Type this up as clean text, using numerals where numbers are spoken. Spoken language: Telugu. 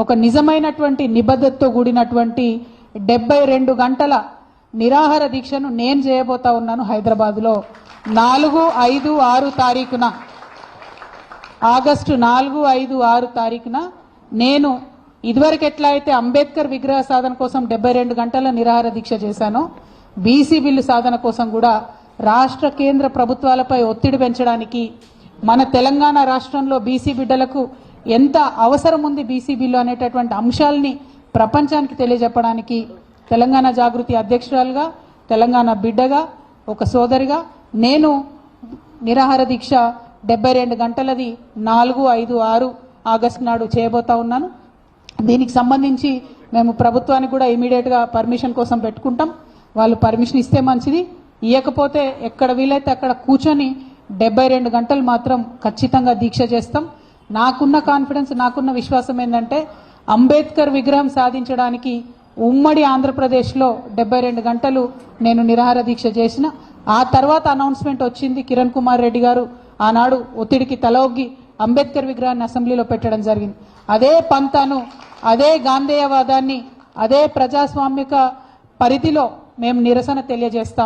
ఒక నిజమైనటువంటి నిబద్ధతతో కూడినటువంటి 72 గంటల నిరాహార దీక్షను నేను చేయబోతా ఉన్నాను హైదరాబాద్లో 4, 5, 6 తారీఖున ఆగస్టు 4, 5, 6 తారీఖున నేను ఇదివరకు ఎట్లా అయితే అంబేద్కర్ విగ్రహ సాధన కోసం 72 గంటల నిరాహార దీక్ష చేశానో బీసీ బిల్లు సాధన కోసం కూడా రాష్ట్ర కేంద్ర ప్రభుత్వాలపై ఒత్తిడి పెంచడానికి మన తెలంగాణ రాష్ట్రంలో బీసీ బిడ్డలకు ఎంత అవసరం ఉంది బీసీ బిల్లు అనేటటువంటి అంశాలని ప్రపంచానికి తెలియజెప్పడానికి తెలంగాణ జాగృతి అధ్యక్షురాలుగా తెలంగాణ బిడ్డగా ఒక సోదరిగా నేను నిరాహార దీక్ష 72 గంటలది 4, 5, 6 ఆగస్టు నాడు చేయబోతా ఉన్నాను. దీనికి సంబంధించి మేము ప్రభుత్వానికి కూడా ఇమీడియట్గా పర్మిషన్ కోసం పెట్టుకుంటాం. వాళ్ళు పర్మిషన్ ఇస్తే మంచిది, ఇవ్వకపోతే ఎక్కడ వీలైతే అక్కడ కూర్చొని 72 గంటలు మాత్రం ఖచ్చితంగా దీక్ష చేస్తాం. నాకున్న కాన్ఫిడెన్స్, నాకున్న విశ్వాసం ఏంటంటే అంబేద్కర్ విగ్రహం సాధించడానికి ఉమ్మడి ఆంధ్రప్రదేశ్లో 72 గంటలు నేను నిరాహార దీక్ష చేసిన. ఆ తర్వాత అనౌన్స్మెంట్ వచ్చింది. కిరణ్ కుమార్ రెడ్డి గారు ఆనాడు ఒత్తిడికి తలొగ్గి అంబేద్కర్ విగ్రహాన్ని అసెంబ్లీలో పెట్టడం జరిగింది. అదే పంతాను, అదే గాంధేయవాదాన్ని, అదే ప్రజాస్వామిక పరిధిలో మేము నిరసన తెలియజేస్తాం.